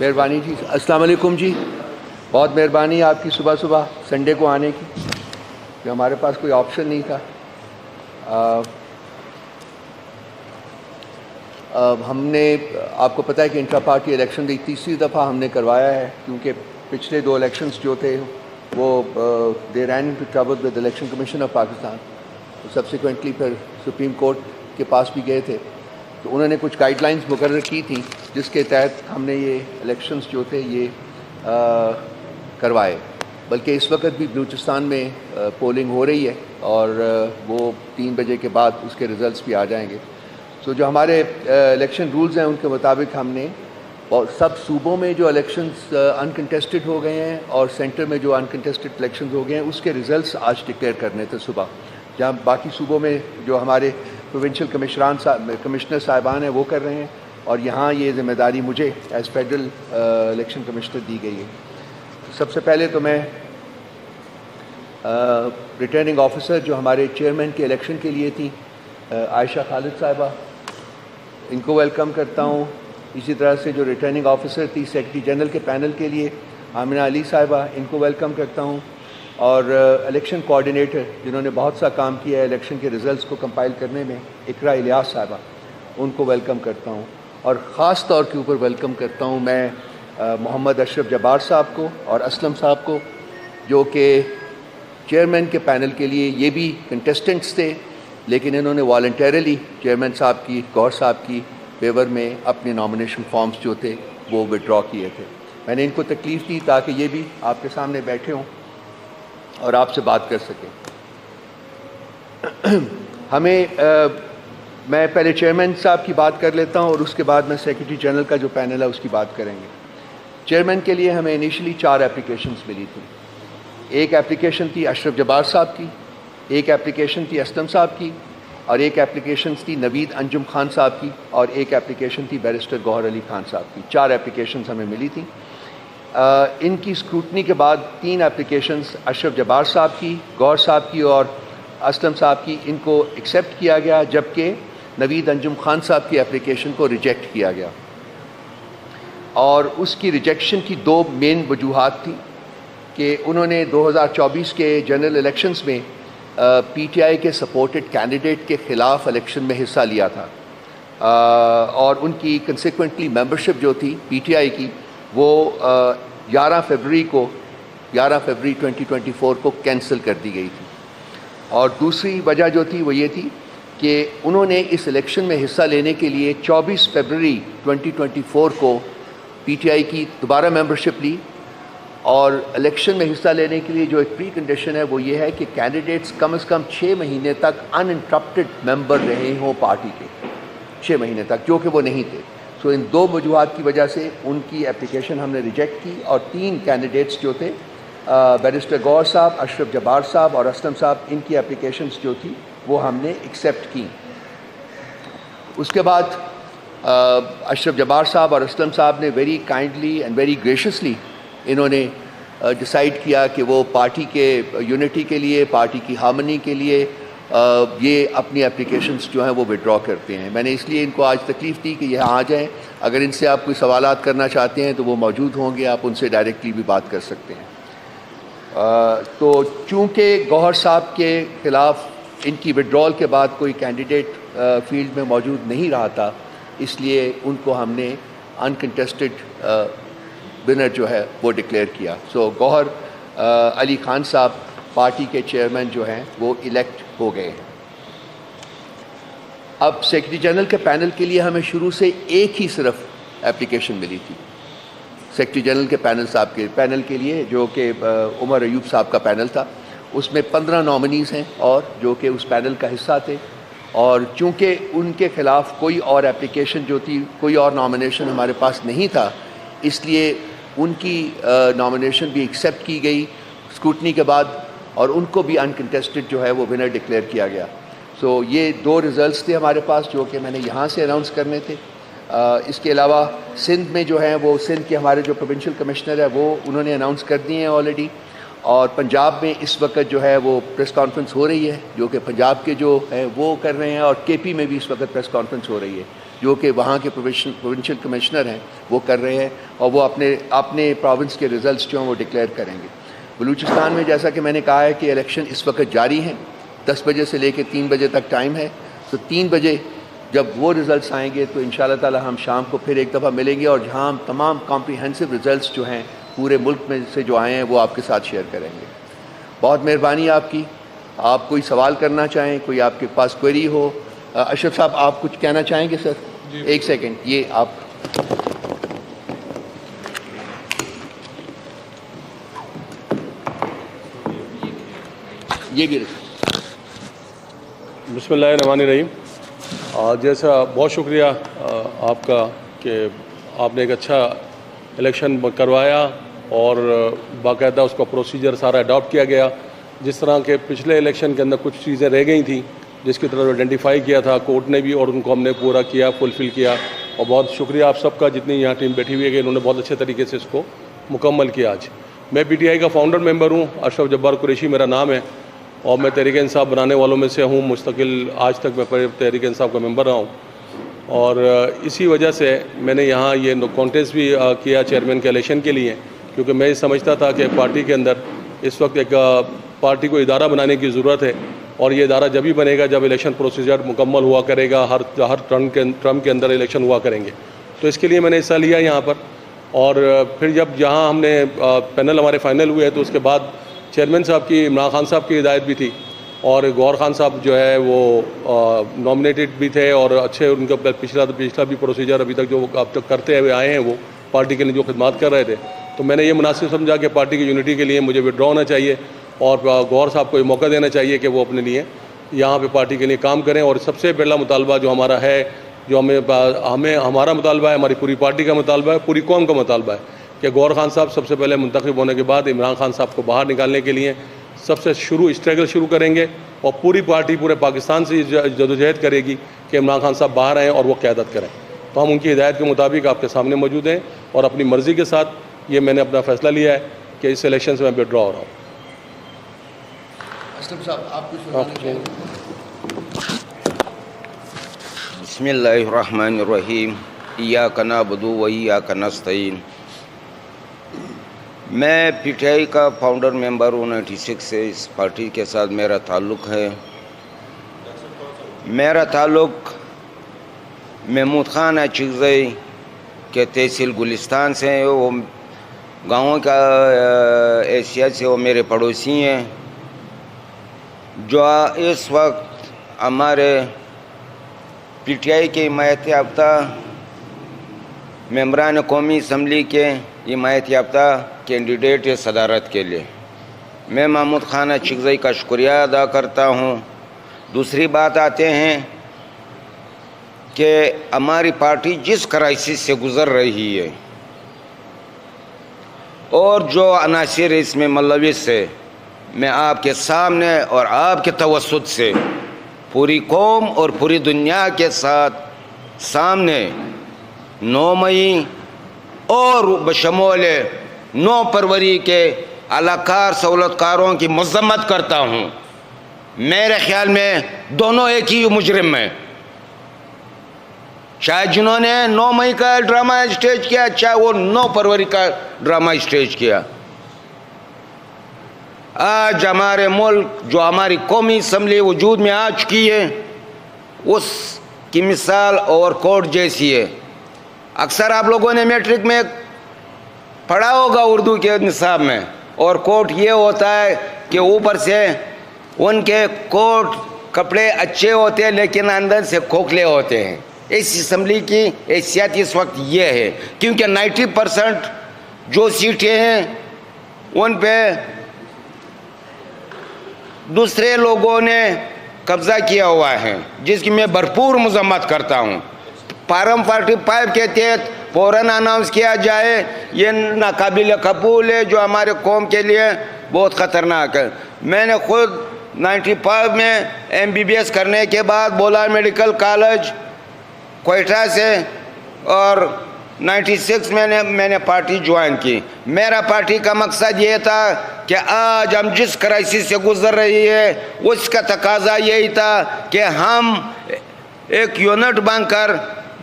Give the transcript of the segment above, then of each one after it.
مہربانی جی. السلام علیکم جی. بہت مہربانی آپ کی صبح صبح سنڈے کو آنے کی، کہ ہمارے پاس کوئی آپشن نہیں تھا. ہم نے آپ کو پتہ ہے کہ انٹرا پارٹی الیکشن کی تیسری دفعہ ہم نے کروایا ہے، کیونکہ پچھلے 2 الیکشنز جو تھے وہ they ran into trouble with election commission of Pakistan. Subsequently پھر سپریم کورٹ کے پاس بھی گئے تھے، تو انہوں نے کچھ گائیڈ لائنز مقرر کی تھیں جس کے تحت ہم نے یہ الیکشنز جو تھے یہ کروائے. بلکہ اس وقت بھی بلوچستان میں پولنگ ہو رہی ہے، اور وہ 3 بجے کے بعد اس کے ریزلٹس بھی آ جائیں گے. تو جو ہمارے الیکشن رولز ہیں ان کے مطابق ہم نے سب صوبوں میں جو الیکشنز انکنٹیسٹڈ ہو گئے ہیں اور سینٹر میں جو انکنٹیسٹڈ الیکشنز ہو گئے ہیں اس کے ریزلٹس آج ڈکلیئر کرنے تھے صبح. جہاں باقی صوبوں میں جو ہمارے پروونشل کمشنر صاحبان ہیں وہ کر رہے ہیں، اور یہاں یہ ذمہ داری مجھے ایز فیڈرل الیکشن کمشنر دی گئی ہے. سب سے پہلے تو میں ریٹرننگ آفیسر جو ہمارے چیئرمین کے الیکشن کے لیے تھی عائشہ خالد صاحبہ، ان کو ویلکم کرتا ہوں. اسی طرح سے جو ریٹرننگ آفیسر تھی سیکرٹری جنرل کے پینل کے لیے آمنہ علی صاحبہ، ان کو ویلکم کرتا ہوں. اور الیکشن کوآرڈینیٹر جنہوں نے بہت سا کام کیا ہے الیکشن کے ریزلٹس کو کمپائل کرنے میں، اقرا الیاس صاحبہ، ان کو ویلکم کرتا ہوں. اور خاص طور کے اوپر ویلکم کرتا ہوں میں محمد اشرف جبار صاحب کو اور اسلم صاحب کو، جو کہ چیئرمین کے پینل کے لیے یہ بھی کنٹیسٹنٹس تھے، لیکن انہوں نے والنٹیرلی چیئرمین صاحب کی، گور صاحب کی فیور میں اپنے نامینیشن فارمز جو تھے وہ وڈرا کیے تھے. میں نے ان کو تکلیف دی تاکہ یہ بھی آپ کے سامنے بیٹھے ہوں اور آپ سے بات کر سکیں. میں پہلے چیئرمین صاحب کی بات کر لیتا ہوں اور اس کے بعد میں سیکرٹری جنرل کا جو پینل ہے اس کی بات کریں گے. چیئرمین کے لیے ہمیں انیشلی 4 اپلیکیشنز ملی تھیں. ایک اپلیکیشن تھی اشرف جبار صاحب کی، ایک اپلیکیشن تھی اسلم صاحب کی، اور ایک اپلیکیشن تھی نوید انجم خان صاحب کی، اور ایک اپلیکیشن تھی بیرسٹر گوہر علی خان صاحب کی. 4 اپلیکیشنز ہمیں ملی تھیں. ان کی اسکروٹنی کے بعد 3 اپلیکیشنز اشرف جبار صاحب کی، گوہر صاحب کی اور اسلم صاحب کی، ان کو ایکسیپٹ کیا گیا، جبکہ نوید انجم خان صاحب کی اپلیکیشن کو ریجیکٹ کیا گیا. اور اس کی ریجیکشن کی 2 مین وجوہات تھیں کہ انہوں نے 2024 کے جنرل الیکشنز میں پی ٹی آئی کے سپورٹڈ کینڈیڈیٹ کے خلاف الیکشن میں حصہ لیا تھا، اور ان کی کنسیکوینٹلی ممبرشپ جو تھی پی ٹی آئی کی وہ 11 فروری 2024 کو کینسل کر دی گئی تھی. اور دوسری وجہ جو تھی وہ یہ تھی کہ انہوں نے اس الیکشن میں حصہ لینے کے لیے 24 فروری 2024 کو پی ٹی آئی کی دوبارہ ممبرشپ لی. اور الیکشن میں حصہ لینے کے لیے جو ایک پری کنڈیشن ہے وہ یہ ہے کہ کینڈیڈیٹس کم از کم 6 مہینے تک ان انٹرپٹڈ ممبر رہے ہوں پارٹی کے، 6 مہینے تک، جو کہ وہ نہیں تھے. سو ان 2 وجوہات کی وجہ سے ان کی اپلیکیشن ہم نے ریجیکٹ کی، اور 3 کینڈیڈیٹس جو تھے بیرسٹر گور صاحب، اشرف جبار صاحب اور اسلم صاحب، ان کی اپلیکیشنز جو تھی وہ ہم نے ایکسیپٹ کی. اس کے بعد اشرف جبار صاحب اور اسلم صاحب نے ویری کائنڈلی اینڈ ویری گریشیسلی انہوں نے ڈیسائیڈ کیا کہ وہ پارٹی کے یونٹی کے لیے، پارٹی کی ہارمنی کے لیے یہ اپنی اپلیکیشنز جو ہیں وہ وڈرا کرتے ہیں. میں نے اس لیے ان کو آج تکلیف دی کہ یہاں آ جائیں. اگر ان سے آپ کوئی سوالات کرنا چاہتے ہیں تو وہ موجود ہوں گے، آپ ان سے ڈائریکٹلی بھی بات کر سکتے ہیں. تو چونکہ گوہر صاحب کے خلاف ان کی وڈرال کے بعد کوئی کینڈیڈیٹ فیلڈ میں موجود نہیں رہا تھا، اس لیے ان کو ہم نے انکنٹیسٹڈ ونر جو ہے وہ ڈکلیئر کیا. سو گوہر علی خان صاحب پارٹی کے چیئرمین جو ہیں وہ الیکٹ ہو گئے ہیں. اب سیکرٹری جنرل کے پینل کے لیے ہمیں شروع سے ایک ہی صرف اپلیکیشن ملی تھی. سیکرٹری جنرل کے پینل کے لیے جو کہ عمر ایوب صاحب کا پینل تھا، اس میں 15 نامنیز ہیں اور جو کہ اس پینل کا حصہ تھے. اور چونکہ ان کے خلاف کوئی اور اپلیکیشن جو تھی، کوئی اور نامینیشن ہمارے پاس نہیں تھا، اس لیے ان کی نامینیشن بھی ایکسیپٹ کی گئی اسکروٹنی کے بعد، اور ان کو بھی انکنٹیسٹڈ جو ہے وہ ونر ڈکلیئر کیا گیا. سو یہ 2 ریزلٹس تھے ہمارے پاس جو کہ میں نے یہاں سے اناؤنس کرنے تھے. اس کے علاوہ سندھ میں جو ہیں وہ سندھ کے ہمارے جو پروونشل کمشنر ہے وہ انہوں نے اناؤنس کر دیے ہیں آلریڈی. اور پنجاب میں اس وقت جو ہے وہ پریس کانفرنس ہو رہی ہے، جو کہ پنجاب کے جو ہیں وہ کر رہے ہیں، اور کے پی میں بھی اس وقت پریس کانفرنس ہو رہی ہے. جو کہ وہاں کے پروونشل کمشنر ہیں وہ کر رہے ہیں، اور وہ اپنے پروونس کے ریزلٹس جو ہیں وہ ڈکلیئر کریں گے۔ بلوچستان میں جیسا کہ میں نے کہا ہے کہ الیکشن اس وقت جاری ہیں، 10 بجے سے لے کے 3 بجے تک ٹائم ہے، تو 3 بجے جب وہ ریزلٹس آئیں گے تو انشاءاللہ تعالی ہم شام کو پھر ایک دفعہ ملیں گے، اور جہاں ہم تمام کمپریہنسو ریزلٹس جو ہیں پورے ملک میں سے جو آئے ہیں وہ آپ کے ساتھ شیئر کریں گے۔ بہت مہربانی آپ کی۔ آپ کوئی سوال کرنا چاہیں، کوئی آپ کے پاس کوئری ہو؟ اشرف صاحب آپ کچھ کہنا چاہیں گے؟ سر ایک سیکنڈ، یہ آپ یہ بھی بسم اللہ الرحمن الرحیم۔ جیسا بہت شکریہ آپ کا کہ آپ نے ایک اچھا الیکشن کروایا اور باقاعدہ اس کا پروسیجر سارا اڈاپٹ کیا گیا۔ جس طرح کے پچھلے الیکشن کے اندر کچھ چیزیں رہ گئی تھیں جس کی طرف آئیڈینٹیفائی کیا تھا کورٹ نے بھی، اور ان کو ہم نے پورا کیا، فلفل کیا، اور بہت شکریہ آپ سب کا جتنی یہاں ٹیم بیٹھی ہوئی ہے کہ انہوں نے بہت اچھے طریقے سے اس کو مکمل کیا۔ آج میں پی ٹی آئی کا فاؤنڈر ممبر ہوں، اشرف جبار قریشی میرا نام ہے، اور میں تحریک انصاف بنانے والوں میں سے ہوں۔ مستقل آج تک میں تحریک انصاف کا ممبر رہا ہوں، اور اسی وجہ سے میں نے یہاں یہ کانٹیسٹ بھی کیا چیئرمین کے الیکشن کے لیے، کیونکہ میں یہ سمجھتا تھا کہ پارٹی کے اندر اس وقت ایک پارٹی کو ادارہ بنانے کی ضرورت ہے، اور یہ ادارہ جب ہی بنے گا جب الیکشن پروسیجر مکمل ہوا کرے گا، ہر ٹرم کے اندر الیکشن ہوا کریں گے۔ تو اس کے لیے میں نے حصہ لیا یہاں پر، اور پھر جب یہاں ہم نے پینل ہمارے فائنل ہوئے تو اس کے بعد چیئرمین صاحب کی، عمران خان صاحب کی ہدایت بھی تھی، اور گور خان صاحب جو ہے وہ نامنیٹڈ بھی تھے، اور اچھے ان کا پچھلا بھی پروسیجر ابھی تک جو اب تک کرتے ہوئے آئے ہیں وہ پارٹی کے لیے جو خدمات کر رہے تھے۔ تو میں نے یہ مناسب سمجھا کہ پارٹی کی یونٹی کے لیے مجھے وڈرا ہونا چاہیے، اور گور صاحب کو یہ موقع دینا چاہیے کہ وہ اپنے لیے یہاں پہ پارٹی کے لیے کام کریں۔ اور سب سے پہلا مطالبہ جو ہمارا ہے، جو ہمارا مطالبہ ہے، ہماری پوری پارٹی کا مطالبہ ہے، پوری قوم کا مطالبہ ہے کہ گور خان صاحب سب سے پہلے منتخب ہونے کے بعد عمران خان صاحب کو باہر نکالنے کے لیے سب سے اسٹرگل شروع کریں گے، اور پوری پارٹی پورے پاکستان سے جدوجہد کرے گی کہ عمران خان صاحب باہر آئیں اور وہ قیادت کریں۔ تو ہم ان کی ہدایت کے مطابق آپ کے سامنے موجود ہیں، اور اپنی مرضی کے ساتھ یہ میں نے اپنا فیصلہ لیا ہے کہ اس الیکشن سے میں وڈرا ہو رہا ہوں۔ اسلم صاحب آپ کچھ بتانا چاہیں گے؟ بسم اللہ الرحمن الرحیم، ایاک نعبد و ایاک نستعین۔ میں پی ٹی آئی کا فاؤنڈر ممبر ہوں 96 سے، اس پارٹی کے ساتھ میرا تعلق ہے۔ میرا تعلق محمود خان اچکزئی کے تحصیل گلستان سے ہے، وہ گاؤں کا حیثیت سے وہ میرے پڑوسی ہیں، جو اس وقت ہمارے پی ٹی آئی کے حمایت یافتہ ممبران قومی اسمبلی کے حمایت یافتہ کینڈیڈیٹ صدارت کے لیے میں محمود خان اچکزئی کا شکریہ ادا کرتا ہوں۔ دوسری بات آتے ہیں کہ ہماری پارٹی جس کرائسس سے گزر رہی ہے اور جو عناصر اس میں ملوث ہے، میں آپ کے سامنے اور آپ کے توسط سے پوری قوم اور پوری دنیا کے سامنے 9 مئی اور بشمول 9 فروری کے اعلیٰ سہولت کاروں کی مذمت کرتا ہوں۔ میرے خیال میں دونوں ایک ہی مجرم ہیں، چاہے جنہوں نے 9 مئی کا ڈرامہ اسٹیج کیا، چاہے وہ 9 فروری کا ڈرامہ اسٹیج کیا۔ آج ہمارے ملک جو ہماری قومی اسمبلی وجود میں آ چکی ہے اس کی مثال اور کورٹ جیسی ہے۔ اکثر آپ لوگوں نے میٹرک میں پڑھا ہوگا اردو کے نصاب میں، اور کورٹ یہ ہوتا ہے کہ اوپر سے ان کے کوٹ کپڑے اچھے ہوتے ہیں لیکن اندر سے کھوکھلے ہوتے ہیں۔ اس اسمبلی کی حیثیت اس وقت یہ ہے کیونکہ 90% جو سیٹیں ہیں ان پہ دوسرے لوگوں نے قبضہ کیا ہوا ہے، جس کی میں بھرپور مذمت کرتا ہوں۔ فارم 45 کے تحت فوراً اناؤنس کیا جائے، یہ ناقابل قبول ہے، جو ہمارے قوم کے لیے بہت خطرناک ہے۔ میں نے خود 95 میں MBBS کرنے کے بعد بولار میڈیکل کالج کوئٹہ سے، اور 96 میں نے پارٹی جوائن کی۔ میرا پارٹی کا مقصد یہ تھا کہ آج ہم جس کرائسس سے گزر رہی ہے اس کا تقاضا یہی تھا کہ ہم ایک یونٹ بن کر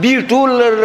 B2